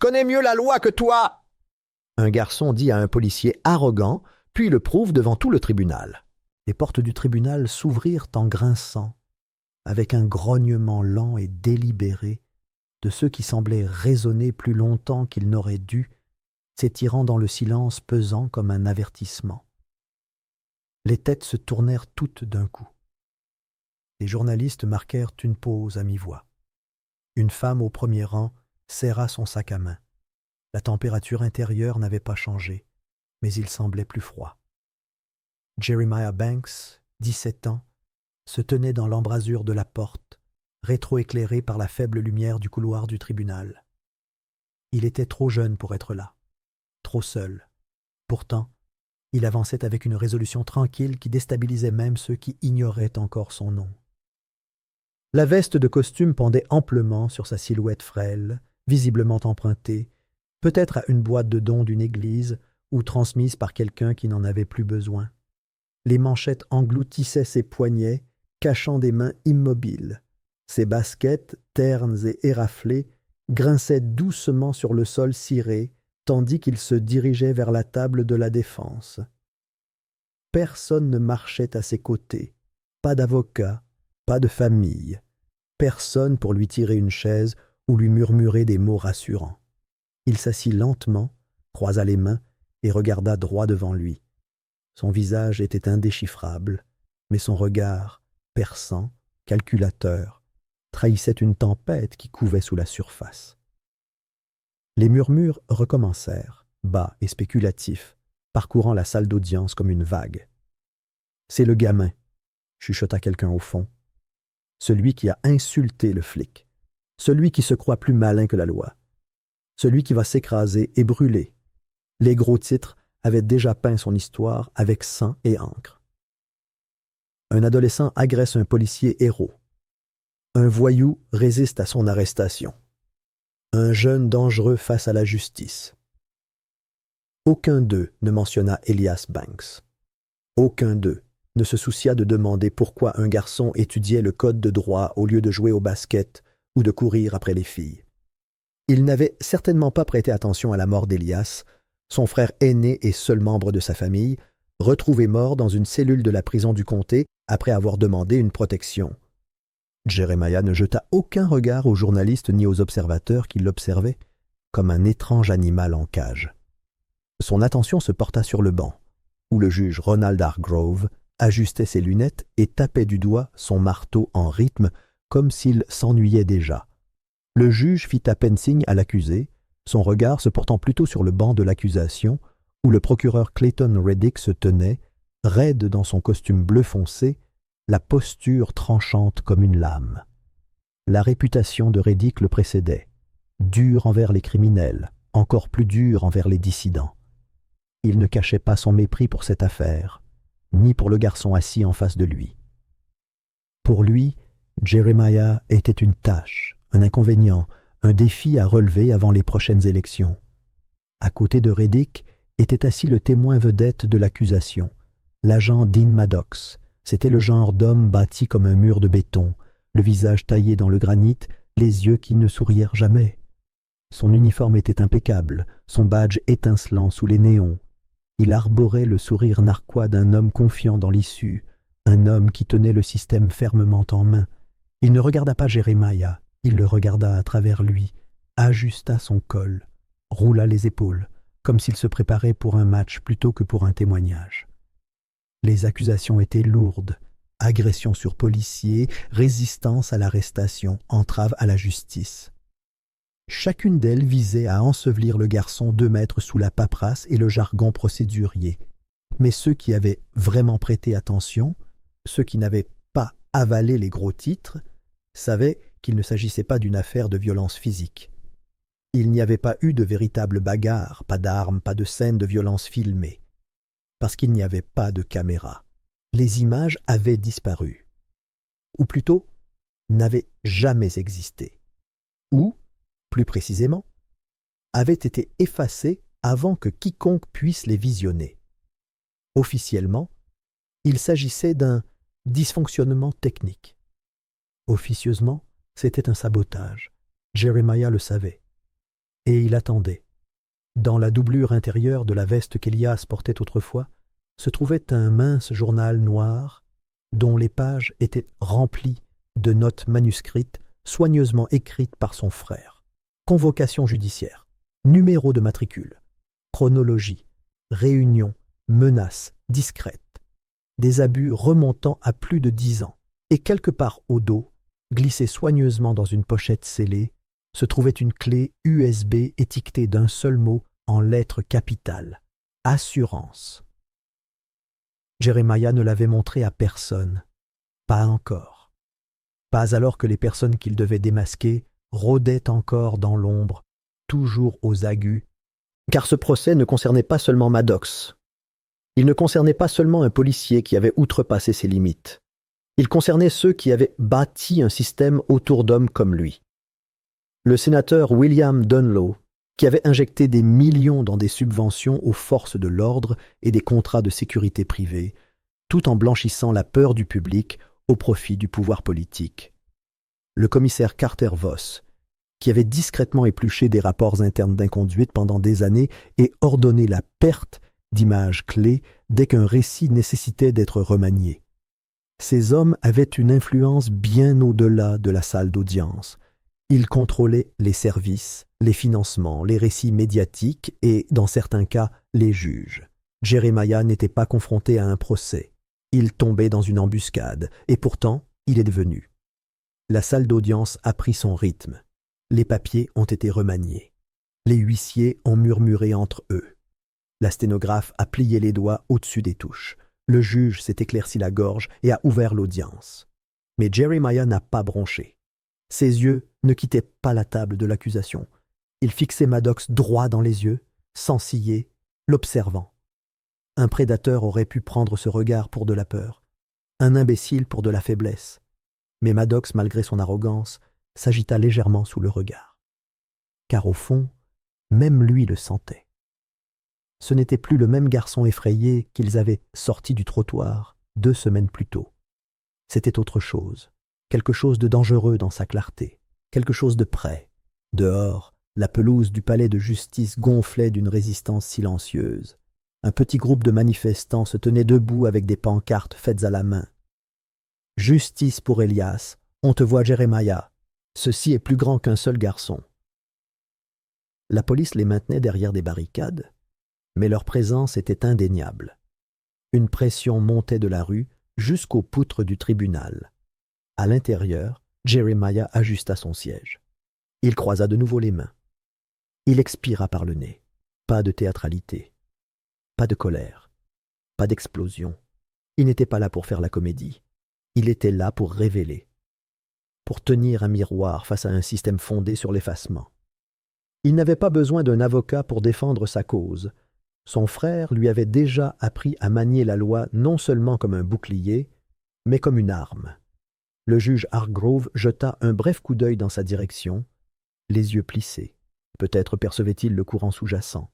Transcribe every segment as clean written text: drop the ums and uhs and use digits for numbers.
connais mieux la loi que toi !» Un garçon dit à un policier arrogant, puis le prouve devant tout le tribunal. Les portes du tribunal s'ouvrirent en grinçant, avec un grognement lent et délibéré de ceux qui semblaient raisonner plus longtemps qu'ils n'auraient dû, s'étirant dans le silence pesant comme un avertissement. Les têtes se tournèrent toutes d'un coup. Les journalistes marquèrent une pause à mi-voix. Une femme au premier rang serra son sac à main. La température intérieure n'avait pas changé, mais il semblait plus froid. Jeremiah Banks, 17 ans, se tenait dans l'embrasure de la porte, rétroéclairé par la faible lumière du couloir du tribunal. Il était trop jeune pour être là, trop seul. Pourtant, il avançait avec une résolution tranquille qui déstabilisait même ceux qui ignoraient encore son nom. La veste de costume pendait amplement sur sa silhouette frêle, visiblement empruntée, peut-être à une boîte de dons d'une église ou transmise par quelqu'un qui n'en avait plus besoin. Les manchettes engloutissaient ses poignets, cachant des mains immobiles. Ses baskets, ternes et éraflées, grinçaient doucement sur le sol ciré, tandis qu'il se dirigeait vers la table de la défense. Personne ne marchait à ses côtés, pas d'avocat, pas de famille, personne pour lui tirer une chaise ou lui murmurer des mots rassurants. Il s'assit lentement, croisa les mains et regarda droit devant lui. Son visage était indéchiffrable, mais son regard, perçant, calculateur, trahissait une tempête qui couvait sous la surface. Les murmures recommencèrent, bas et spéculatifs, parcourant la salle d'audience comme une vague. « C'est le gamin », chuchota quelqu'un au fond. « Celui qui a insulté le flic. Celui qui se croit plus malin que la loi. Celui qui va s'écraser et brûler. » Les gros titres avaient déjà peint son histoire avec sang et encre. Un adolescent agresse un policier héros. Un voyou résiste à son arrestation. Un jeune dangereux face à la justice. Aucun d'eux ne mentionna Elias Banks. Aucun d'eux ne se soucia de demander pourquoi un garçon étudiait le code de droit au lieu de jouer au basket ou de courir après les filles. Ils n'avaient certainement pas prêté attention à la mort d'Elias, son frère aîné et seul membre de sa famille, retrouvé mort dans une cellule de la prison du comté après avoir demandé une protection. Jeremiah ne jeta aucun regard aux journalistes ni aux observateurs qui l'observaient, comme un étrange animal en cage. Son attention se porta sur le banc, où le juge Ronald Hargrove ajustait ses lunettes et tapait du doigt son marteau en rythme, comme s'il s'ennuyait déjà. Le juge fit à peine signe à l'accusé, son regard se portant plutôt sur le banc de l'accusation, où le procureur Clayton Reddick se tenait, raide dans son costume bleu foncé, la posture tranchante comme une lame. La réputation de Reddick le précédait, dur envers les criminels, encore plus dur envers les dissidents. Il ne cachait pas son mépris pour cette affaire, ni pour le garçon assis en face de lui. Pour lui, Jeremiah était une tâche, un inconvénient, un défi à relever avant les prochaines élections. À côté de Reddick était assis le témoin vedette de l'accusation, l'agent Dean Maddox. C'était le genre d'homme bâti comme un mur de béton, le visage taillé dans le granit, les yeux qui ne sourirent jamais. Son uniforme était impeccable, son badge étincelant sous les néons. Il arborait le sourire narquois d'un homme confiant dans l'issue, un homme qui tenait le système fermement en main. Il ne regarda pas Jeremiah, il le regarda à travers lui, ajusta son col, roula les épaules, comme s'il se préparait pour un match plutôt que pour un témoignage. Les accusations étaient lourdes, agression sur policier, résistance à l'arrestation, entrave à la justice. Chacune d'elles visait à ensevelir le garçon 2 mètres sous la paperasse et le jargon procédurier. Mais ceux qui avaient vraiment prêté attention, ceux qui n'avaient pas avalé les gros titres, savaient qu'il ne s'agissait pas d'une affaire de violence physique. Il n'y avait pas eu de véritable bagarre, pas d'armes, pas de scène de violence filmée. Parce qu'il n'y avait pas de caméra. Les images avaient disparu. Ou plutôt, n'avaient jamais existé. Ou, plus précisément, avaient été effacées avant que quiconque puisse les visionner. Officiellement, il s'agissait d'un dysfonctionnement technique. Officieusement, c'était un sabotage. Jeremiah le savait. Et il attendait. Dans la doublure intérieure de la veste qu'Elias portait autrefois, se trouvait un mince journal noir dont les pages étaient remplies de notes manuscrites soigneusement écrites par son frère. Convocation judiciaire, numéro de matricule, chronologie, réunion, menaces discrètes, des abus remontant à plus de 10 ans, et quelque part au dos, glissée soigneusement dans une pochette scellée, se trouvait une clé USB étiquetée d'un seul mot en lettres capitales, assurance. Jeremiah ne l'avait montré à personne, pas encore. Pas alors que les personnes qu'il devait démasquer rôdaient encore dans l'ombre, toujours aux aguets, car ce procès ne concernait pas seulement Maddox. Il ne concernait pas seulement un policier qui avait outrepassé ses limites. Il concernait ceux qui avaient bâti un système autour d'hommes comme lui. Le sénateur William Dunlow, qui avait injecté des millions dans des subventions aux forces de l'ordre et des contrats de sécurité privée, tout en blanchissant la peur du public au profit du pouvoir politique. Le commissaire Carter Voss, qui avait discrètement épluché des rapports internes d'inconduite pendant des années et ordonné la perte d'images clés dès qu'un récit nécessitait d'être remanié. Ces hommes avaient une influence bien au-delà de la salle d'audience. Ils contrôlaient les services, les financements, les récits médiatiques et, dans certains cas, les juges. Jeremiah n'était pas confronté à un procès. Il tombait dans une embuscade, et pourtant, il est devenu. La salle d'audience a pris son rythme. Les papiers ont été remaniés. Les huissiers ont murmuré entre eux. La sténographe a plié les doigts au-dessus des touches. Le juge s'est éclairci la gorge et a ouvert l'audience. Mais Jeremiah n'a pas bronché. Ses yeux ne quittaient pas la table de l'accusation. Il fixait Maddox droit dans les yeux, sans ciller, l'observant. Un prédateur aurait pu prendre ce regard pour de la peur, un imbécile pour de la faiblesse. Mais Maddox, malgré son arrogance, s'agita légèrement sous le regard. Car au fond, même lui le sentait. Ce n'était plus le même garçon effrayé qu'ils avaient sorti du trottoir 2 semaines plus tôt. C'était autre chose, quelque chose de dangereux dans sa clarté, quelque chose de près. Dehors, la pelouse du palais de justice gonflait d'une résistance silencieuse. Un petit groupe de manifestants se tenait debout avec des pancartes faites à la main. « Justice pour Elias, on te voit Jeremiah. Ceci est plus grand qu'un seul garçon. » La police les maintenait derrière des barricades, mais leur présence était indéniable. Une pression montait de la rue jusqu'aux poutres du tribunal. À l'intérieur, Jeremiah ajusta son siège. Il croisa de nouveau les mains. Il expira par le nez. Pas de théâtralité. Pas de colère. Pas d'explosion. Il n'était pas là pour faire la comédie. Il était là pour révéler. Pour tenir un miroir face à un système fondé sur l'effacement. Il n'avait pas besoin d'un avocat pour défendre sa cause. Son frère lui avait déjà appris à manier la loi non seulement comme un bouclier, mais comme une arme. Le juge Hargrove jeta un bref coup d'œil dans sa direction, les yeux plissés. Peut-être percevait-il le courant sous-jacent.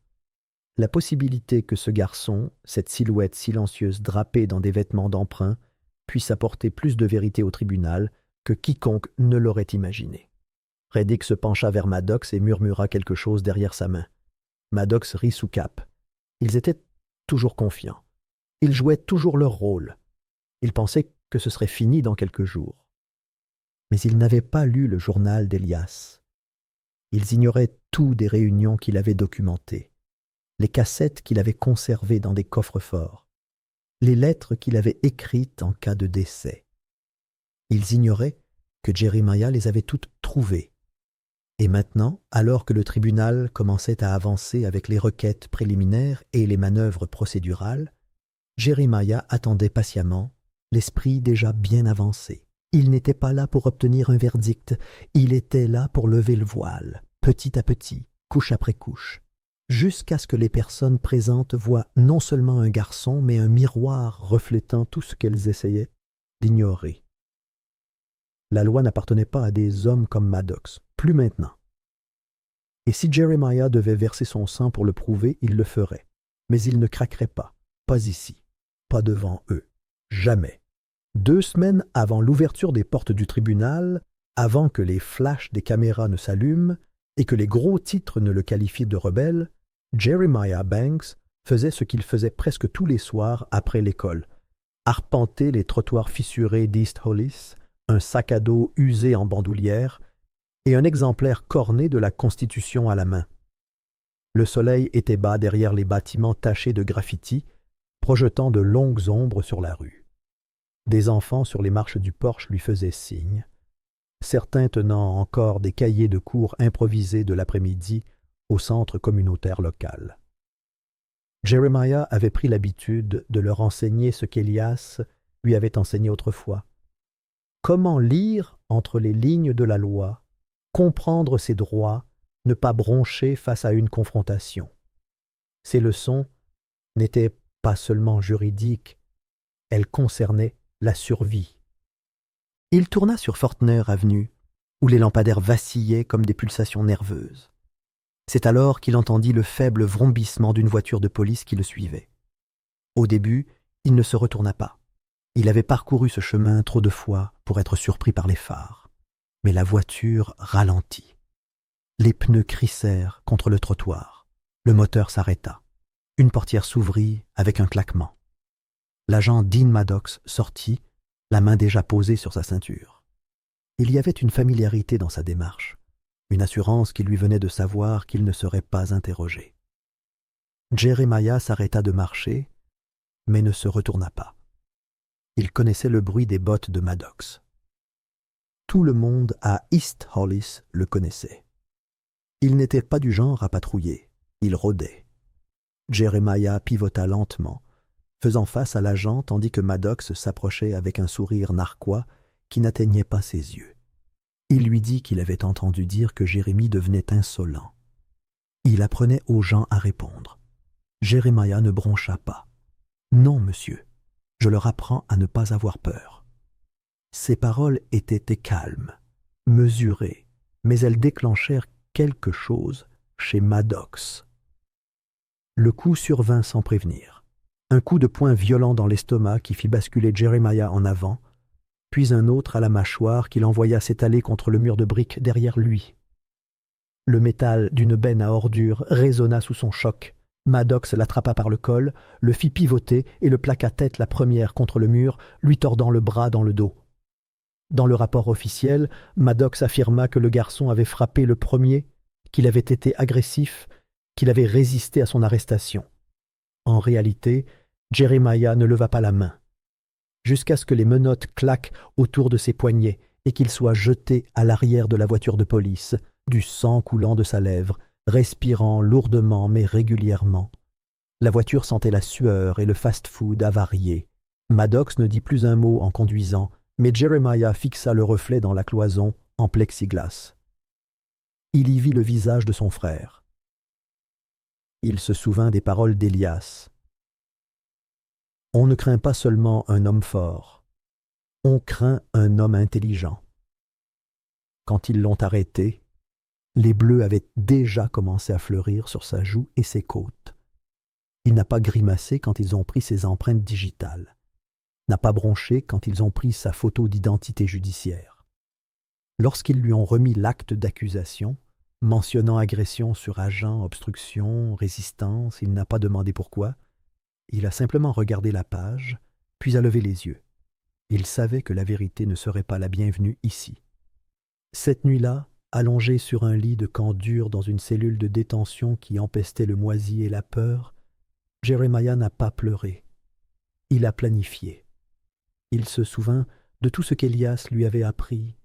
La possibilité que ce garçon, cette silhouette silencieuse drapée dans des vêtements d'emprunt, puisse apporter plus de vérité au tribunal que quiconque ne l'aurait imaginé. Reddick se pencha vers Maddox et murmura quelque chose derrière sa main. Maddox rit sous cape. Ils étaient toujours confiants. Ils jouaient toujours leur rôle. Ils pensaient que ce serait fini dans quelques jours. Mais ils n'avaient pas lu le journal d'Elias. Ils ignoraient tout des réunions qu'il avait documentées, les cassettes qu'il avait conservées dans des coffres forts, les lettres qu'il avait écrites en cas de décès. Ils ignoraient que Jeremiah les avait toutes trouvées. Et maintenant, alors que le tribunal commençait à avancer avec les requêtes préliminaires et les manœuvres procédurales, Jeremiah attendait patiemment, l'esprit déjà bien avancé. Il n'était pas là pour obtenir un verdict, il était là pour lever le voile, petit à petit, couche après couche, jusqu'à ce que les personnes présentes voient non seulement un garçon, mais un miroir reflétant tout ce qu'elles essayaient d'ignorer. La loi n'appartenait pas à des hommes comme Maddox, plus maintenant. Et si Jeremiah devait verser son sang pour le prouver, il le ferait. Mais il ne craquerait pas ici, pas devant eux, jamais. 2 semaines avant l'ouverture des portes du tribunal, avant que les flashs des caméras ne s'allument, et que les gros titres ne le qualifient de rebelle, Jeremiah Banks faisait ce qu'il faisait presque tous les soirs après l'école, arpenter les trottoirs fissurés d'East Hollis, un sac à dos usé en bandoulière et un exemplaire corné de la Constitution à la main. Le soleil était bas derrière les bâtiments tachés de graffitis, projetant de longues ombres sur la rue. Des enfants sur les marches du porche lui faisaient signe, certains tenant encore des cahiers de cours improvisés de l'après-midi au centre communautaire local. Jeremiah avait pris l'habitude de leur enseigner ce qu'Elias lui avait enseigné autrefois. Comment lire entre les lignes de la loi, comprendre ses droits, ne pas broncher face à une confrontation. Ces leçons n'étaient pas seulement juridiques, elles concernaient la survie. Il tourna sur Fortner Avenue, où les lampadaires vacillaient comme des pulsations nerveuses. C'est alors qu'il entendit le faible vrombissement d'une voiture de police qui le suivait. Au début, il ne se retourna pas. Il avait parcouru ce chemin trop de fois pour être surpris par les phares. Mais la voiture ralentit. Les pneus crissèrent contre le trottoir. Le moteur s'arrêta. Une portière s'ouvrit avec un claquement. L'agent Dean Maddox sortit, la main déjà posée sur sa ceinture. Il y avait une familiarité dans sa démarche, une assurance qui lui venait de savoir qu'il ne serait pas interrogé. Jeremiah s'arrêta de marcher, mais ne se retourna pas. Il connaissait le bruit des bottes de Maddox. Tout le monde à East Hollis le connaissait. Il n'était pas du genre à patrouiller, il rôdait. Jeremiah pivota lentement, faisant face à l'agent tandis que Maddox s'approchait avec un sourire narquois qui n'atteignait pas ses yeux. Il lui dit qu'il avait entendu dire que Jérémie devenait insolent. Il apprenait aux gens à répondre. Jeremiah ne broncha pas. « Non, monsieur, je leur apprends à ne pas avoir peur. » Ses paroles étaient calmes, mesurées, mais elles déclenchèrent quelque chose chez Maddox. Le coup survint sans prévenir. Un coup de poing violent dans l'estomac qui fit basculer Jeremiah en avant, puis un autre à la mâchoire qui l'envoya s'étaler contre le mur de briques derrière lui. Le métal d'une benne à ordures résonna sous son choc. Maddox l'attrapa par le col, le fit pivoter et le plaqua tête la première contre le mur, lui tordant le bras dans le dos. Dans le rapport officiel, Maddox affirma que le garçon avait frappé le premier, qu'il avait été agressif, qu'il avait résisté à son arrestation. En réalité, Jeremiah ne leva pas la main, jusqu'à ce que les menottes claquent autour de ses poignets et qu'il soit jeté à l'arrière de la voiture de police, du sang coulant de sa lèvre, respirant lourdement mais régulièrement. La voiture sentait la sueur et le fast-food avarié. Maddox ne dit plus un mot en conduisant, mais Jeremiah fixa le reflet dans la cloison en plexiglas. Il y vit le visage de son frère. Il se souvint des paroles d'Elias. « On ne craint pas seulement un homme fort, on craint un homme intelligent. » Quand ils l'ont arrêté, les bleus avaient déjà commencé à fleurir sur sa joue et ses côtes. Il n'a pas grimacé quand ils ont pris ses empreintes digitales, n'a pas bronché quand ils ont pris sa photo d'identité judiciaire. Lorsqu'ils lui ont remis l'acte d'accusation, mentionnant agression sur agent, obstruction, résistance, il n'a pas demandé pourquoi. Il a simplement regardé la page, puis a levé les yeux. Il savait que la vérité ne serait pas la bienvenue ici. Cette nuit-là, allongé sur un lit de camp dur dans une cellule de détention qui empestait le moisi et la peur, Jeremiah n'a pas pleuré. Il a planifié. Il se souvint de tout ce qu'Elias lui avait appris,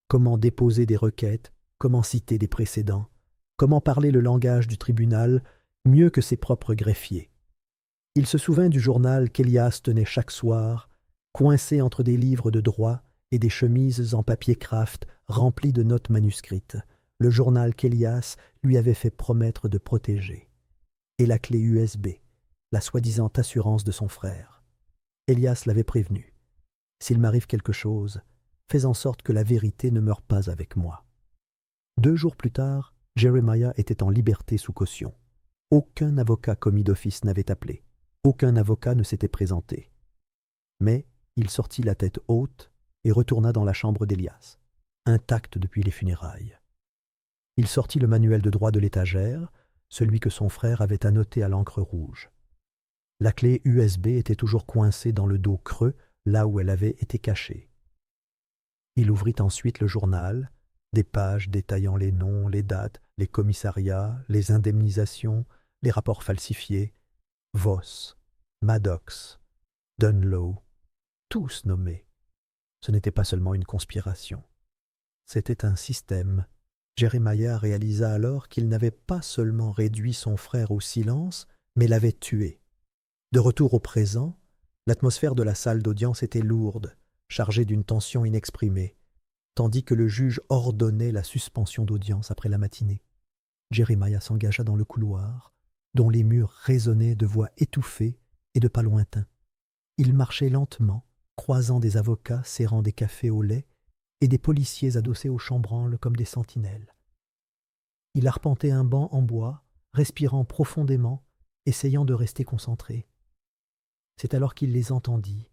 comment déposer des requêtes, comment citer des précédents, comment parler le langage du tribunal mieux que ses propres greffiers. Il se souvint du journal qu'Elias tenait chaque soir, coincé entre des livres de droit et des chemises en papier kraft remplies de notes manuscrites, le journal qu'Elias lui avait fait promettre de protéger, et la clé USB, la soi-disant assurance de son frère. Elias l'avait prévenu. « S'il m'arrive quelque chose, fais en sorte que la vérité ne meure pas avec moi. » 2 jours plus tard, Jeremiah était en liberté sous caution. Aucun avocat commis d'office n'avait appelé. Aucun avocat ne s'était présenté. Mais il sortit la tête haute et retourna dans la chambre d'Elias, intact depuis les funérailles. Il sortit le manuel de droit de l'étagère, celui que son frère avait annoté à l'encre rouge. La clé USB était toujours coincée dans le dos creux, là où elle avait été cachée. Il ouvrit ensuite le journal, des pages détaillant les noms, les dates, les commissariats, les indemnisations, les rapports falsifiés, Voss, Maddox, Dunlow, tous nommés. Ce n'était pas seulement une conspiration. C'était un système. Jeremiah réalisa alors qu'il n'avait pas seulement réduit son frère au silence, mais l'avait tué. De retour au présent, l'atmosphère de la salle d'audience était lourde, chargée d'une tension inexprimée, tandis que le juge ordonnait la suspension d'audience après la matinée. Jeremiah s'engagea dans le couloir, dont les murs résonnaient de voix étouffées et de pas lointains. Il marchait lentement, croisant des avocats serrant des cafés au lait et des policiers adossés au chambranle comme des sentinelles. Il arpentait un banc en bois, respirant profondément, essayant de rester concentré. C'est alors qu'il les entendit,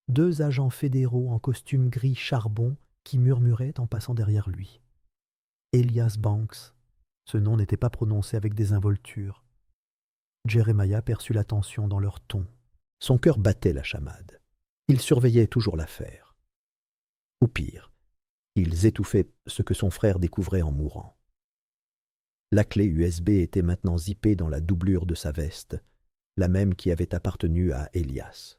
2 agents fédéraux en costume gris charbon qui murmuraient en passant derrière lui. Elias Banks. Ce nom n'était pas prononcé avec désinvolture. Jeremiah perçut la tension dans leur ton. Son cœur battait la chamade. Il surveillait toujours l'affaire. Ou pire, ils étouffaient ce que son frère découvrait en mourant. La clé USB était maintenant zippée dans la doublure de sa veste, la même qui avait appartenu à Elias.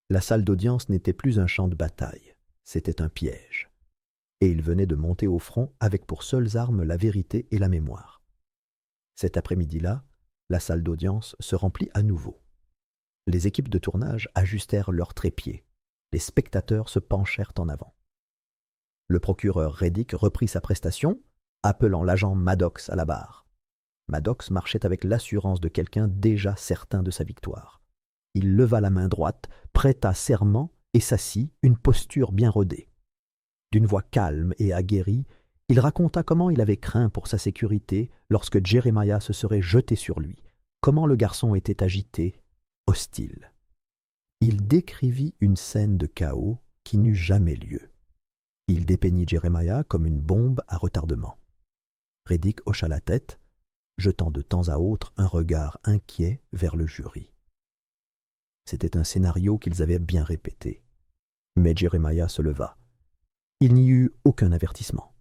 La salle d'audience n'était plus un champ de bataille, c'était un piège. Et il venait de monter au front avec pour seules armes la vérité et la mémoire. Cet après-midi-là, la salle d'audience se remplit à nouveau. Les équipes de tournage ajustèrent leurs trépieds. Les spectateurs se penchèrent en avant. Le procureur Reddick reprit sa prestation, appelant l'agent Maddox à la barre. Maddox marchait avec l'assurance de quelqu'un déjà certain de sa victoire. Il leva la main droite, prêta serment et s'assit, une posture bien rodée. D'une voix calme et aguerrie, il raconta comment il avait craint pour sa sécurité lorsque Jeremiah se serait jeté sur lui, comment le garçon était agité, hostile. Il décrivit une scène de chaos qui n'eut jamais lieu. Il dépeignit Jeremiah comme une bombe à retardement. Reddick hocha la tête, jetant de temps à autre un regard inquiet vers le jury. C'était un scénario qu'ils avaient bien répété. Mais Jeremiah se leva. Il n'y eut aucun avertissement,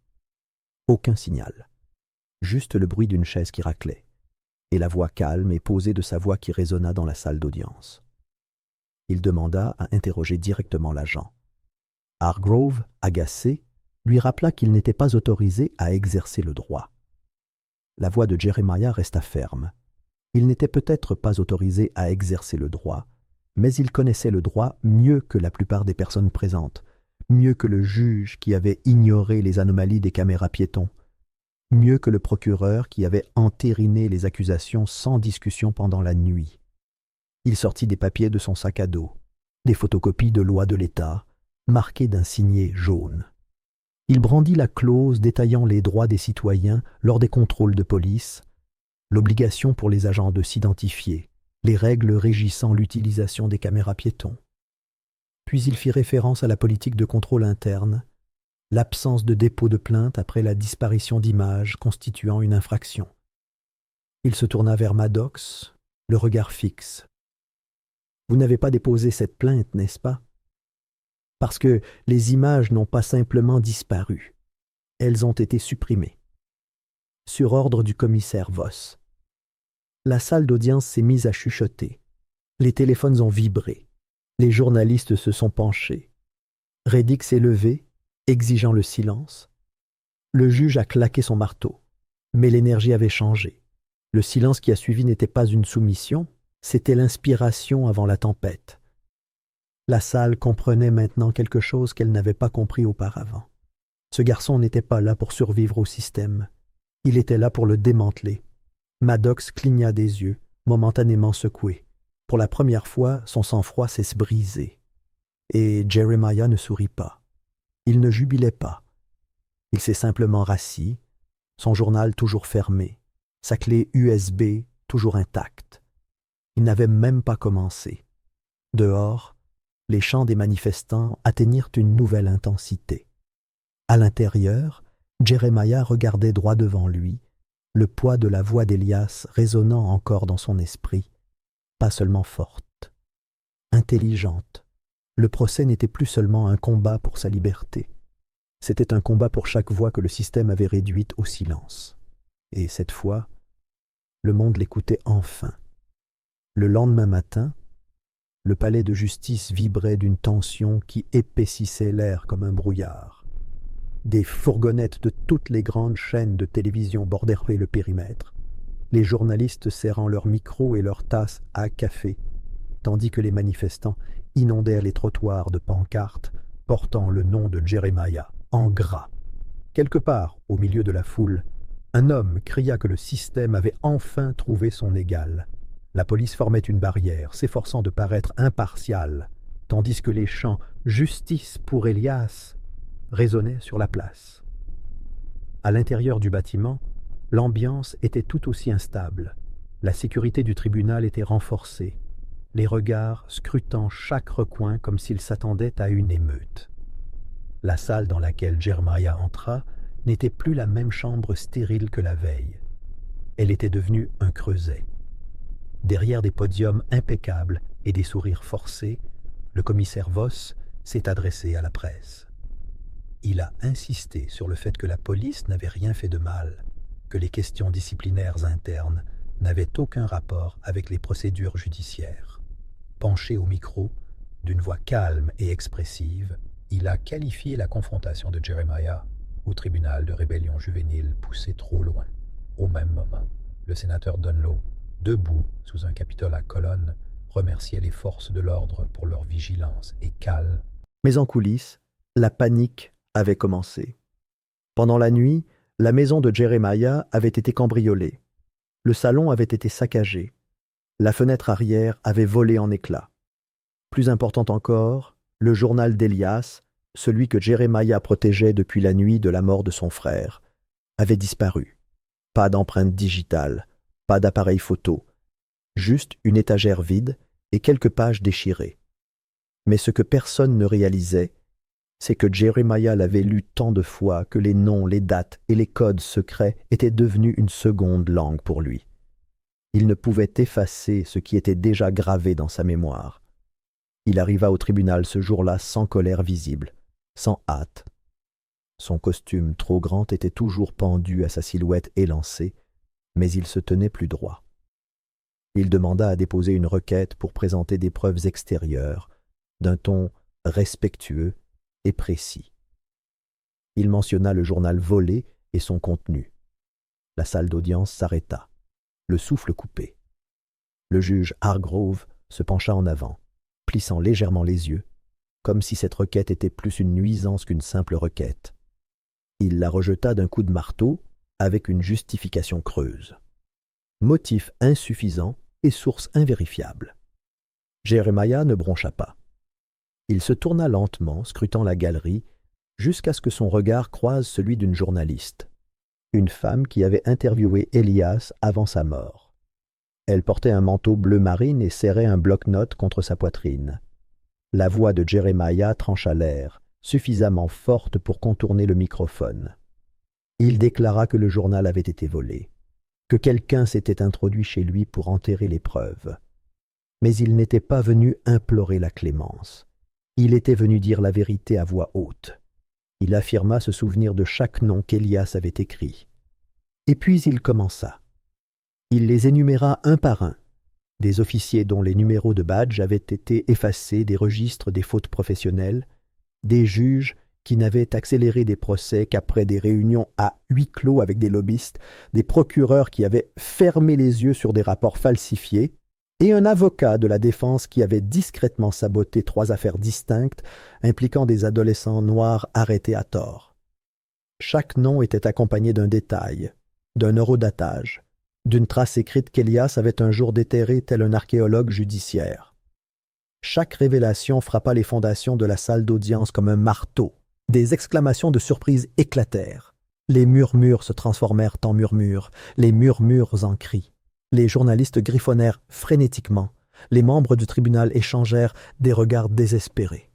aucun signal, juste le bruit d'une chaise qui raclait, et la voix calme et posée de sa voix qui résonna dans la salle d'audience. Il demanda à interroger directement l'agent. Hargrove, agacé, lui rappela qu'il n'était pas autorisé à exercer le droit. La voix de Jeremiah resta ferme. Il n'était peut-être pas autorisé à exercer le droit, mais il connaissait le droit mieux que la plupart des personnes présentes, mieux que le juge qui avait ignoré les anomalies des caméras piétons, mieux que le procureur qui avait entériné les accusations sans discussion pendant la nuit. Il sortit des papiers de son sac à dos, des photocopies de lois de l'État, marquées d'un signet jaune. Il brandit la clause détaillant les droits des citoyens lors des contrôles de police, l'obligation pour les agents de s'identifier, les règles régissant l'utilisation des caméras piétons. Puis il fit référence à la politique de contrôle interne, l'absence de dépôt de plainte après la disparition d'images constituant une infraction. Il se tourna vers Maddox, le regard fixe. « Vous n'avez pas déposé cette plainte, n'est-ce pas? Parce que les images n'ont pas simplement disparu. Elles ont été supprimées. » Sur ordre du commissaire Voss. La salle d'audience s'est mise à chuchoter. Les téléphones ont vibré. Les journalistes se sont penchés. Reddick s'est levé, exigeant le silence. Le juge a claqué son marteau. Mais l'énergie avait changé. Le silence qui a suivi n'était pas une soumission, c'était l'inspiration avant la tempête. La salle comprenait maintenant quelque chose qu'elle n'avait pas compris auparavant. Ce garçon n'était pas là pour survivre au système. Il était là pour le démanteler. Maddox cligna des yeux, momentanément secoué. Pour la première fois, son sang-froid s'est brisé. Et Jeremiah ne sourit pas. Il ne jubilait pas. Il s'est simplement rassis, son journal toujours fermé, sa clé USB toujours intacte. Il n'avait même pas commencé. Dehors, les chants des manifestants atteignirent une nouvelle intensité. À l'intérieur, Jeremiah regardait droit devant lui, le poids de la voix d'Elias résonnant encore dans son esprit, pas seulement forte, intelligente. Le procès n'était plus seulement un combat pour sa liberté. C'était un combat pour chaque voix que le système avait réduite au silence. Et cette fois, le monde l'écoutait enfin. Le lendemain matin, le palais de justice vibrait d'une tension qui épaississait l'air comme un brouillard. Des fourgonnettes de toutes les grandes chaînes de télévision bordèrent le périmètre, les journalistes serrant leurs micros et leurs tasses à café, tandis que les manifestants inondèrent les trottoirs de pancartes portant le nom de Jeremiah en gras. Quelque part, au milieu de la foule, un homme cria que le système avait enfin trouvé son égal. La police formait une barrière, s'efforçant de paraître impartiale, tandis que les chants « Justice pour Elias » résonnaient sur la place. À l'intérieur du bâtiment, l'ambiance était tout aussi instable. La sécurité du tribunal était renforcée, les regards scrutant chaque recoin comme s'ils s'attendaient à une émeute. La salle dans laquelle Jeremiah entra n'était plus la même chambre stérile que la veille. Elle était devenue un creuset. Derrière des podiums impeccables et des sourires forcés, le commissaire Voss s'est adressé à la presse. Il a insisté sur le fait que la police n'avait rien fait de mal, que les questions disciplinaires internes n'avaient aucun rapport avec les procédures judiciaires. Penché au micro, d'une voix calme et expressive, il a qualifié la confrontation de Jeremiah au tribunal de rébellion juvénile poussée trop loin. Au même moment, le sénateur Dunlow, debout sous un Capitole à colonnes, remerciait les forces de l'ordre pour leur vigilance et calme. Mais en coulisses, la panique avait commencé. Pendant la nuit, la maison de Jeremiah avait été cambriolée. Le salon avait été saccagé. La fenêtre arrière avait volé en éclats. Plus important encore, le journal d'Elias, celui que Jeremiah protégeait depuis la nuit de la mort de son frère, avait disparu. Pas d'empreinte digitale, pas d'appareil photo, juste une étagère vide et quelques pages déchirées. Mais ce que personne ne réalisait, c'est que Jeremiah l'avait lu tant de fois que les noms, les dates et les codes secrets étaient devenus une seconde langue pour lui. Il ne pouvait effacer ce qui était déjà gravé dans sa mémoire. Il arriva au tribunal ce jour-là sans colère visible, sans hâte. Son costume trop grand était toujours pendu à sa silhouette élancée, mais il se tenait plus droit. Il demanda à déposer une requête pour présenter des preuves extérieures, d'un ton respectueux et précis. Il mentionna le journal volé et son contenu. La salle d'audience s'arrêta, le souffle coupé. Le juge Hargrove se pencha en avant, plissant légèrement les yeux, comme si cette requête était plus une nuisance qu'une simple requête. Il la rejeta d'un coup de marteau avec une justification creuse. Motif insuffisant et source invérifiable. Jeremiah ne broncha pas. Il se tourna lentement, scrutant la galerie, jusqu'à ce que son regard croise celui d'une journaliste, une femme qui avait interviewé Elias avant sa mort. Elle portait un manteau bleu marine et serrait un bloc-notes contre sa poitrine. La voix de Jeremiah trancha l'air, suffisamment forte pour contourner le microphone. Il déclara que le journal avait été volé, que quelqu'un s'était introduit chez lui pour enterrer les preuves. Mais il n'était pas venu implorer la clémence. Il était venu dire la vérité à voix haute. Il affirma se souvenir de chaque nom qu'Elias avait écrit. Et puis il commença. Il les énuméra un par un, des officiers dont les numéros de badge avaient été effacés des registres des fautes professionnelles, des juges qui n'avaient accéléré des procès qu'après des réunions à huis clos avec des lobbyistes, des procureurs qui avaient fermé les yeux sur des rapports falsifiés, et un avocat de la défense qui avait discrètement saboté 3 affaires distinctes impliquant des adolescents noirs arrêtés à tort. Chaque nom était accompagné d'un détail, d'un eurodatage, d'une trace écrite qu'Elias avait un jour déterrée tel un archéologue judiciaire. Chaque révélation frappa les fondations de la salle d'audience comme un marteau. Des exclamations de surprise éclatèrent. Les murmures se transformèrent en murmures, les murmures en cris. Les journalistes griffonnèrent frénétiquement. Les membres du tribunal échangèrent des regards désespérés.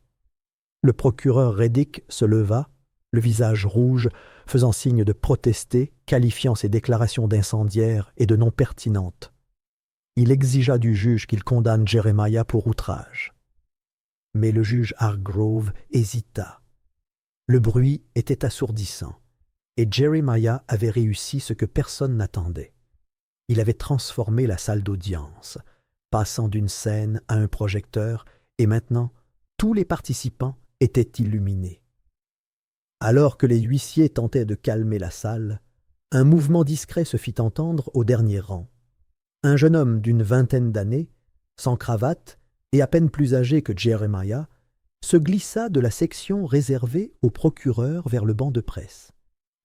Le procureur Reddick se leva, le visage rouge, faisant signe de protester, qualifiant ses déclarations d'incendiaires et de non pertinentes. Il exigea du juge qu'il condamne Jeremiah pour outrage. Mais le juge Hargrove hésita. Le bruit était assourdissant, et Jeremiah avait réussi ce que personne n'attendait. Il avait transformé la salle d'audience, passant d'une scène à un projecteur, et maintenant, tous les participants étaient illuminés. Alors que les huissiers tentaient de calmer la salle, un mouvement discret se fit entendre au dernier rang. Un jeune homme d'une vingtaine d'années, sans cravate et à peine plus âgé que Jeremiah, se glissa de la section réservée au procureur vers le banc de presse.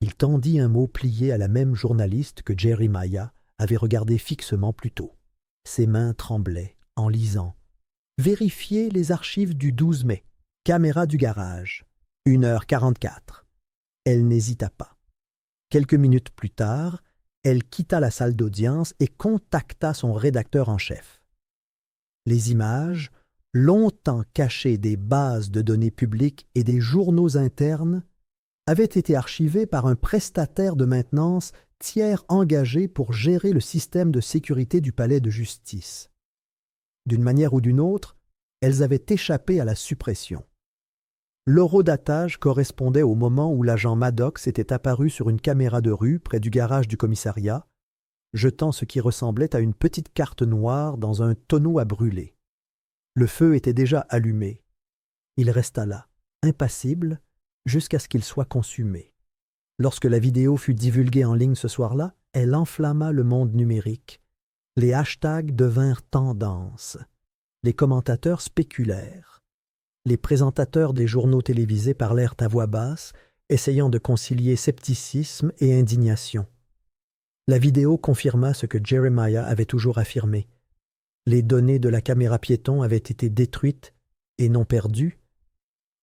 Il tendit un mot plié à la même journaliste que Jeremiah avait regardé fixement plus tôt. Ses mains tremblaient en lisant. « Vérifiez les archives du 12 mai. Caméra du garage. 1h44. » Elle n'hésita pas. Quelques minutes plus tard, elle quitta la salle d'audience et contacta son rédacteur en chef. Les images, longtemps cachées des bases de données publiques et des journaux internes, avaient été archivées par un prestataire de maintenance tiers engagé pour gérer le système de sécurité du palais de justice. D'une manière ou d'une autre, elles avaient échappé à la suppression. L'horodatage correspondait au moment où l'agent Maddox était apparu sur une caméra de rue près du garage du commissariat, jetant ce qui ressemblait à une petite carte noire dans un tonneau à brûler. Le feu était déjà allumé. Il resta là, impassible, jusqu'à ce qu'il soit consumé. Lorsque la vidéo fut divulguée en ligne ce soir-là, elle enflamma le monde numérique. Les hashtags devinrent tendance. Les commentateurs spéculèrent. Les présentateurs des journaux télévisés parlèrent à voix basse, essayant de concilier scepticisme et indignation. La vidéo confirma ce que Jeremiah avait toujours affirmé. Les données de la caméra piéton avaient été détruites et non perdues.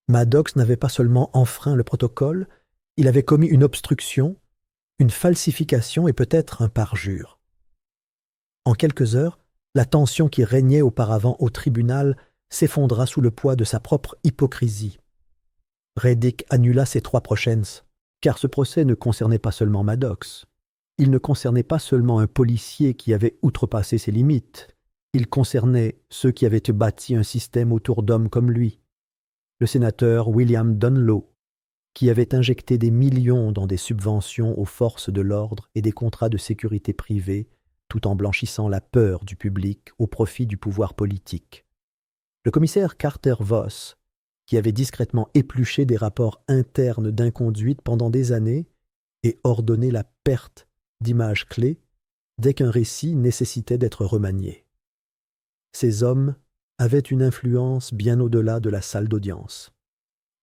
Maddox n'avait pas seulement enfreint le protocole, il avait commis une obstruction, une falsification et peut-être un parjure. En quelques heures, la tension qui régnait auparavant au tribunal s'effondra sous le poids de sa propre hypocrisie. Reddick annula ses 3 prochaines, car ce procès ne concernait pas seulement Maddox. Il ne concernait pas seulement un policier qui avait outrepassé ses limites. Il concernait ceux qui avaient bâti un système autour d'hommes comme lui. Le sénateur William Dunlow, qui avait injecté des millions dans des subventions aux forces de l'ordre et des contrats de sécurité privés, tout en blanchissant la peur du public au profit du pouvoir politique. Le commissaire Carter Voss, qui avait discrètement épluché des rapports internes d'inconduite pendant des années et ordonné la perte d'images clés dès qu'un récit nécessitait d'être remanié. Ces hommes avaient une influence bien au-delà de la salle d'audience.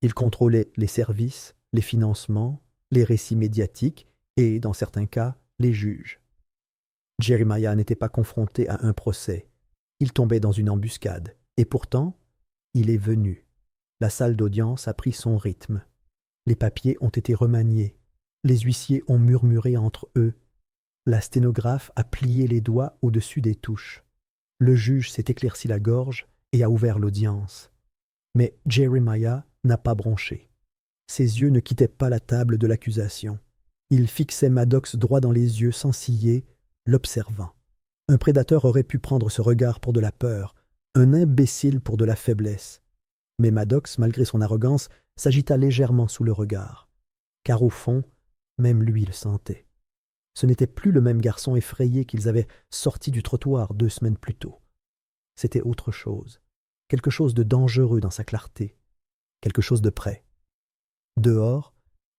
Ils contrôlaient les services, les financements, les récits médiatiques et, dans certains cas, les juges. Jeremiah n'était pas confronté à un procès. Il tombait dans une embuscade. Et pourtant, il est venu. La salle d'audience a pris son rythme. Les papiers ont été remaniés. Les huissiers ont murmuré entre eux. La sténographe a plié les doigts au-dessus des touches. Le juge s'est éclairci la gorge et a ouvert l'audience. Mais Jeremiah n'a pas bronché. Ses yeux ne quittaient pas la table de l'accusation. Il fixait Maddox droit dans les yeux sans ciller, l'observant. Un prédateur aurait pu prendre ce regard pour de la peur, un imbécile pour de la faiblesse. Mais Maddox, malgré son arrogance, s'agita légèrement sous le regard. Car au fond, même lui le sentait. Ce n'était plus le même garçon effrayé qu'ils avaient sorti du trottoir 2 semaines plus tôt. C'était autre chose, quelque chose de dangereux dans sa clarté, quelque chose de près. Dehors,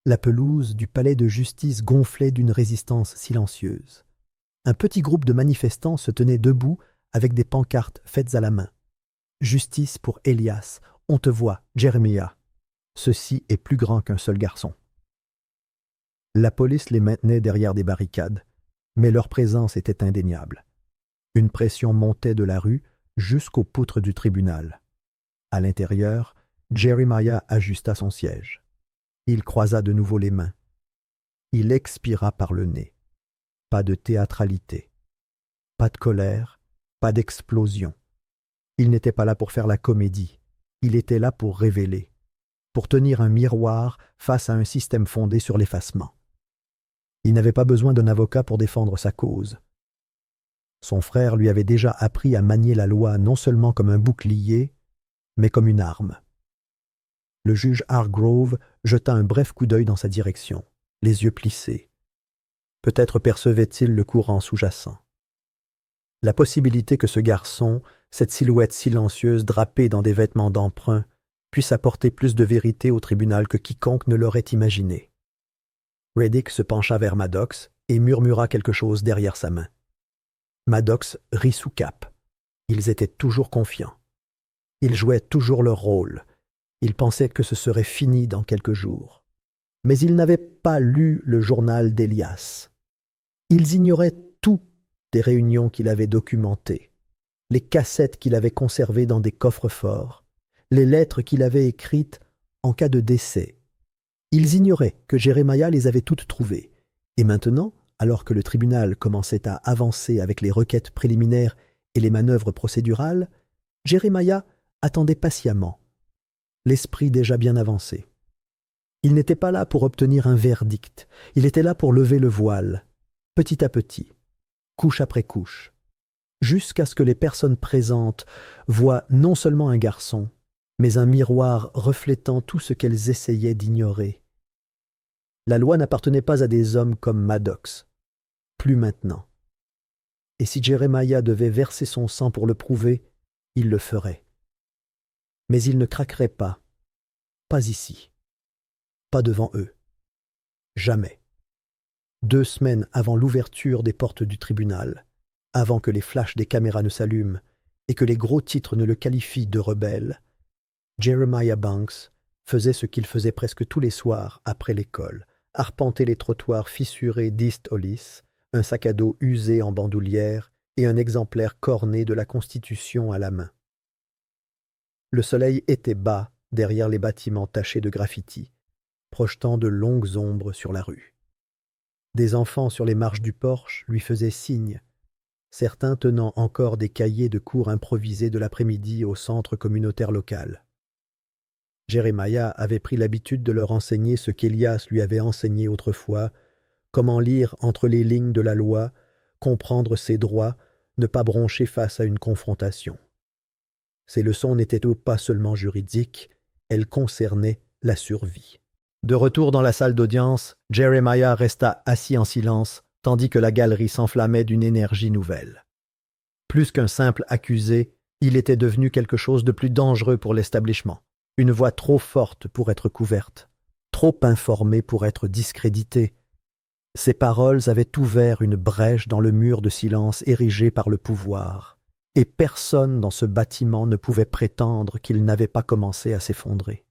la pelouse du palais de justice gonflait d'une résistance silencieuse. Un petit groupe de manifestants se tenait debout avec des pancartes faites à la main. « Justice pour Elias, on te voit, Jeremiah. Ceci est plus grand qu'un seul garçon. » La police les maintenait derrière des barricades, mais leur présence était indéniable. Une pression montait de la rue jusqu'aux poutres du tribunal. À l'intérieur, Jeremiah ajusta son siège. Il croisa de nouveau les mains. Il expira par le nez. Pas de théâtralité. Pas de colère, pas d'explosion. Il n'était pas là pour faire la comédie. Il était là pour révéler. pour tenir un miroir face à un système fondé sur l'effacement. Il n'avait pas besoin d'un avocat pour défendre sa cause. Son frère lui avait déjà appris à manier la loi non seulement comme un bouclier, mais comme une arme. Le juge Hargrove jeta un bref coup d'œil dans sa direction, les yeux plissés. Peut-être percevait-il le courant sous-jacent. La possibilité que ce garçon, cette silhouette silencieuse drapée dans des vêtements d'emprunt, puisse apporter plus de vérité au tribunal que quiconque ne l'aurait imaginé. Reddick se pencha vers Maddox et murmura quelque chose derrière sa main. Maddox rit sous cape. Ils étaient toujours confiants. Ils jouaient toujours leur rôle. Ils pensaient que ce serait fini dans quelques jours. Mais ils n'avaient pas lu le journal d'Elias. Ils ignoraient tout des réunions qu'il avait documentées, les cassettes qu'il avait conservées dans des coffres forts, les lettres qu'il avait écrites en cas de décès. Ils ignoraient que Jeremiah les avait toutes trouvées. Et maintenant, alors que le tribunal commençait à avancer avec les requêtes préliminaires et les manœuvres procédurales, Jeremiah attendait patiemment, l'esprit déjà bien avancé. Il n'était pas là pour obtenir un verdict, il était là pour lever le voile, petit à petit, couche après couche, jusqu'à ce que les personnes présentes voient non seulement un garçon, mais un miroir reflétant tout ce qu'elles essayaient d'ignorer. La loi n'appartenait pas à des hommes comme Maddox, plus maintenant. Et si Jeremiah devait verser son sang pour le prouver, il le ferait. Mais il ne craquerait pas ici, pas devant eux, jamais. 2 semaines avant l'ouverture des portes du tribunal, avant que les flashs des caméras ne s'allument et que les gros titres ne le qualifient de rebelle, Jeremiah Banks faisait ce qu'il faisait presque tous les soirs après l'école, arpenter les trottoirs fissurés d'East Hollis, un sac à dos usé en bandoulière et un exemplaire corné de la Constitution à la main. Le soleil était bas derrière les bâtiments tachés de graffitis, projetant de longues ombres sur la rue. Des enfants sur les marches du porche lui faisaient signe, certains tenant encore des cahiers de cours improvisés de l'après-midi au centre communautaire local. Jeremiah avait pris l'habitude de leur enseigner ce qu'Elias lui avait enseigné autrefois, comment lire entre les lignes de la loi, comprendre ses droits, ne pas broncher face à une confrontation. Ces leçons n'étaient pas seulement juridiques, elles concernaient la survie. De retour dans la salle d'audience, Jeremiah resta assis en silence, tandis que la galerie s'enflammait d'une énergie nouvelle. Plus qu'un simple accusé, il était devenu quelque chose de plus dangereux pour l'establishment. Une voix trop forte pour être couverte, trop informée pour être discréditée. Ses paroles avaient ouvert une brèche dans le mur de silence érigé par le pouvoir, et personne dans ce bâtiment ne pouvait prétendre qu'il n'avait pas commencé à s'effondrer.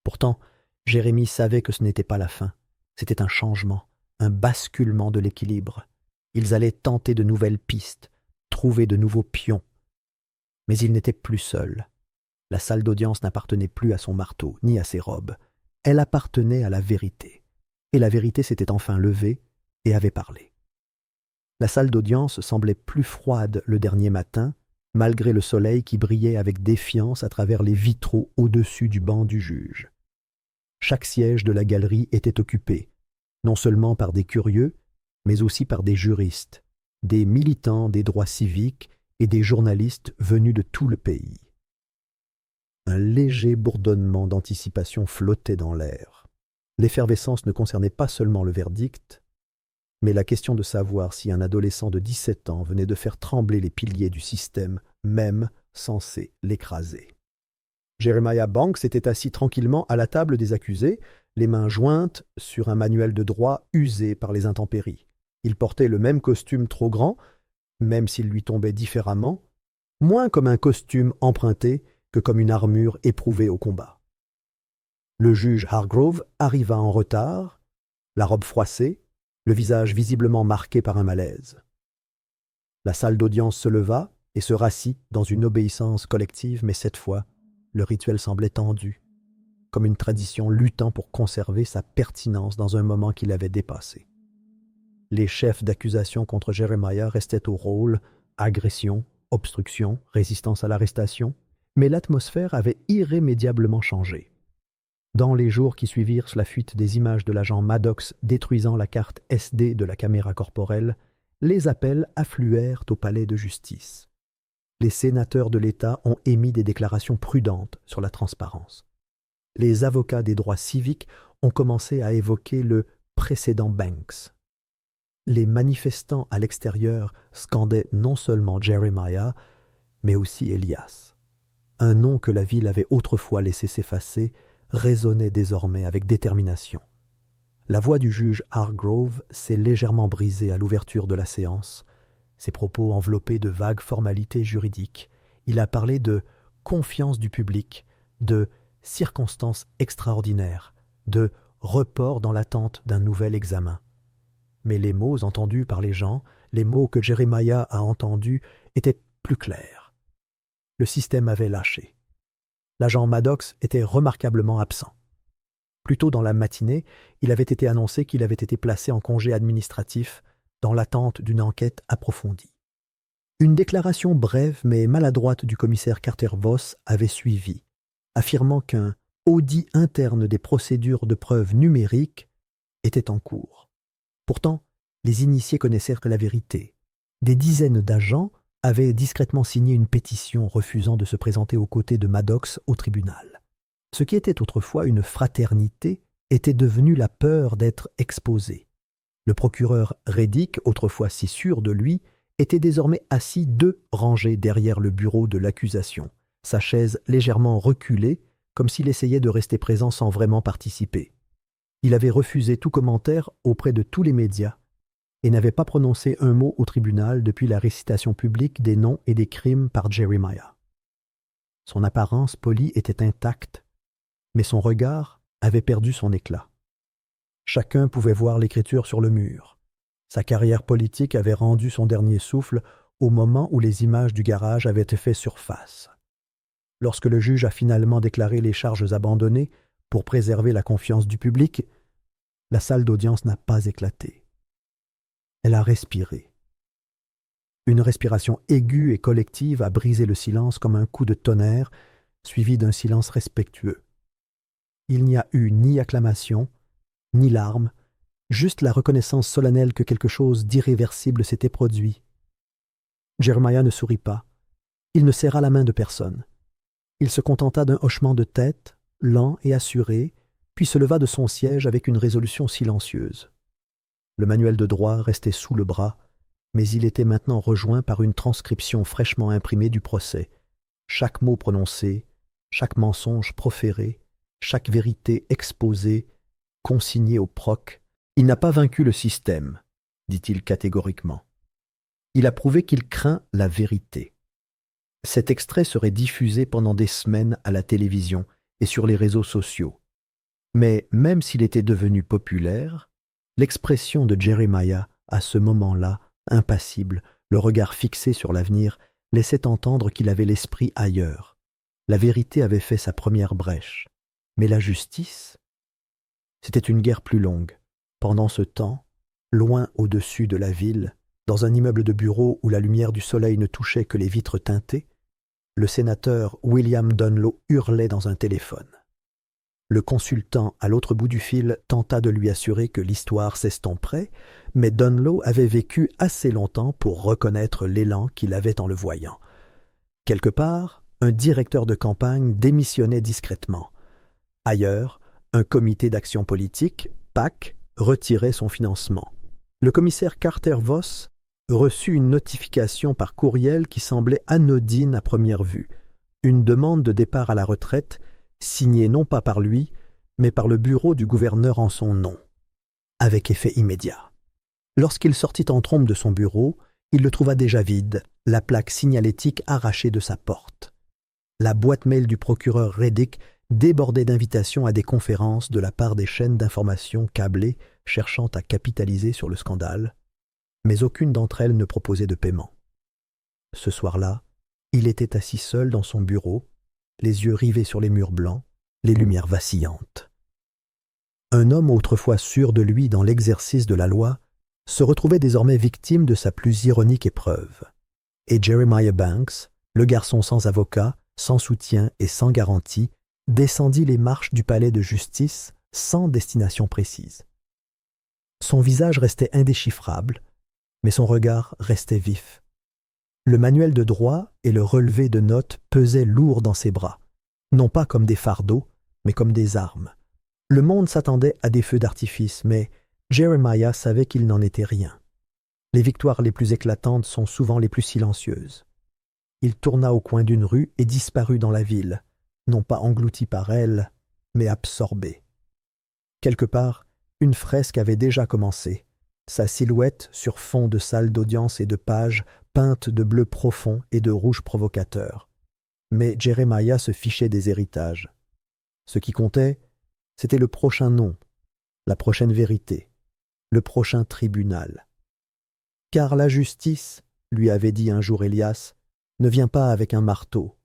Pourtant, Jérémie savait que ce n'était pas la fin, c'était un changement, un basculement de l'équilibre. Ils allaient tenter de nouvelles pistes, trouver de nouveaux pions. Mais ils n'étaient plus seuls. La salle d'audience n'appartenait plus à son marteau, ni à ses robes. Elle appartenait à la vérité. Et la vérité s'était enfin levée et avait parlé. La salle d'audience semblait plus froide le dernier matin, malgré le soleil qui brillait avec défiance à travers les vitraux au-dessus du banc du juge. Chaque siège de la galerie était occupé, non seulement par des curieux, mais aussi par des juristes, des militants des droits civiques et des journalistes venus de tout le pays. Un léger bourdonnement d'anticipation flottait dans l'air. L'effervescence ne concernait pas seulement le verdict, mais la question de savoir si un adolescent de 17 ans venait de faire trembler les piliers du système, même censé l'écraser. Jeremiah Banks était assis tranquillement à la table des accusés, les mains jointes sur un manuel de droit usé par les intempéries. Il portait le même costume trop grand, même s'il lui tombait différemment, moins comme un costume emprunté que comme une armure éprouvée au combat. Le juge Hargrove arriva en retard, la robe froissée, le visage visiblement marqué par un malaise. La salle d'audience se leva et se rassit dans une obéissance collective, mais cette fois, le rituel semblait tendu, comme une tradition luttant pour conserver sa pertinence dans un moment qui l'avait dépassé. Les chefs d'accusation contre Jeremiah restaient au rôle, agression, obstruction, résistance à l'arrestation, mais l'atmosphère avait irrémédiablement changé. Dans les jours qui suivirent la fuite des images de l'agent Maddox détruisant la carte SD de la caméra corporelle, les appels affluèrent au palais de justice. Les sénateurs de l'État ont émis des déclarations prudentes sur la transparence. Les avocats des droits civiques ont commencé à évoquer le précédent Banks. Les manifestants à l'extérieur scandaient non seulement Jeremiah, mais aussi Elias. Un nom que la ville avait autrefois laissé s'effacer résonnait désormais avec détermination. La voix du juge Hargrove s'est légèrement brisée à l'ouverture de la séance. Ses propos enveloppés de vagues formalités juridiques. Il a parlé de confiance du public, de circonstances extraordinaires, de report dans l'attente d'un nouvel examen. Mais les mots entendus par les gens, les mots que Jeremiah a entendus, étaient plus clairs. Le système avait lâché. L'agent Maddox était remarquablement absent. Plus tôt dans la matinée, il avait été annoncé qu'il avait été placé en congé administratif dans l'attente d'une enquête approfondie. Une déclaration brève mais maladroite du commissaire Carter Voss avait suivi, affirmant qu'un audit interne des procédures de preuve numériques était en cours. Pourtant, les initiés connaissèrent la vérité. Des dizaines d'agents avaient discrètement signé une pétition refusant de se présenter aux côtés de Maddox au tribunal. Ce qui était autrefois une fraternité était devenu la peur d'être exposé. Le procureur Reddick, autrefois si sûr de lui, était désormais assis 2 rangées derrière le bureau de l'accusation, sa chaise légèrement reculée, comme s'il essayait de rester présent sans vraiment participer. Il avait refusé tout commentaire auprès de tous les médias et n'avait pas prononcé un mot au tribunal depuis la récitation publique des noms et des crimes par Jeremiah. Son apparence polie était intacte, mais son regard avait perdu son éclat. Chacun pouvait voir l'écriture sur le mur. Sa carrière politique avait rendu son dernier souffle au moment où les images du garage avaient fait surface. Lorsque le juge a finalement déclaré les charges abandonnées pour préserver la confiance du public, la salle d'audience n'a pas éclaté. Elle a respiré. Une respiration aiguë et collective a brisé le silence comme un coup de tonnerre, suivi d'un silence respectueux. Il n'y a eu ni acclamation, ni larmes, juste la reconnaissance solennelle que quelque chose d'irréversible s'était produit. Jeremiah ne sourit pas. Il ne serra la main de personne. Il se contenta d'un hochement de tête, lent et assuré, puis se leva de son siège avec une résolution silencieuse. Le manuel de droit restait sous le bras, mais il était maintenant rejoint par une transcription fraîchement imprimée du procès. Chaque mot prononcé, chaque mensonge proféré, chaque vérité exposée, consignée au proc. Il n'a pas vaincu le système, dit-il catégoriquement. Il a prouvé qu'il craint la vérité. Cet extrait serait diffusé pendant des semaines à la télévision et sur les réseaux sociaux. Mais même s'il était devenu populaire, l'expression de Jeremiah, à ce moment-là, impassible, le regard fixé sur l'avenir, laissait entendre qu'il avait l'esprit ailleurs. La vérité avait fait sa première brèche. Mais la justice? C'était une guerre plus longue. Pendant ce temps, loin au-dessus de la ville, dans un immeuble de bureau où la lumière du soleil ne touchait que les vitres teintées, le sénateur William Dunlow hurlait dans un téléphone. Le consultant à l'autre bout du fil tenta de lui assurer que l'histoire s'estomperait, mais Dunlow avait vécu assez longtemps pour reconnaître l'élan qu'il avait en le voyant. Quelque part, un directeur de campagne démissionnait discrètement. Ailleurs, un comité d'action politique, PAC, retirait son financement. Le commissaire Carter Voss reçut une notification par courriel qui semblait anodine à première vue, une demande de départ à la retraite signée non pas par lui, mais par le bureau du gouverneur en son nom, avec effet immédiat. Lorsqu'il sortit en trombe de son bureau, il le trouva déjà vide, la plaque signalétique arrachée de sa porte. La boîte mail du procureur Reddick débordait d'invitations à des conférences de la part des chaînes d'information câblées cherchant à capitaliser sur le scandale, mais aucune d'entre elles ne proposait de paiement. Ce soir-là, il était assis seul dans son bureau, les yeux rivés sur les murs blancs, les lumières vacillantes. Un homme autrefois sûr de lui dans l'exercice de la loi se retrouvait désormais victime de sa plus ironique épreuve. Et Jeremiah Banks, le garçon sans avocat, sans soutien et sans garantie, descendit les marches du palais de justice sans destination précise. Son visage restait indéchiffrable, mais son regard restait vif. Le manuel de droit et le relevé de notes pesaient lourd dans ses bras, non pas comme des fardeaux, mais comme des armes. Le monde s'attendait à des feux d'artifice, mais Jeremiah savait qu'il n'en était rien. Les victoires les plus éclatantes sont souvent les plus silencieuses. Il tourna au coin d'une rue et disparut dans la ville, non pas englouti par elle, mais absorbé. Quelque part, une fresque avait déjà commencé, sa silhouette sur fond de salle d'audience et de pages peintes de bleu profond et de rouge provocateur. Mais Jeremiah se fichait des héritages. Ce qui comptait, c'était le prochain nom, la prochaine vérité, le prochain tribunal. Car la justice, lui avait dit un jour Elias, ne vient pas avec un marteau.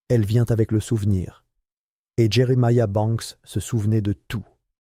Elle vient avec le souvenir. Et Jeremiah Banks se souvenait de tout.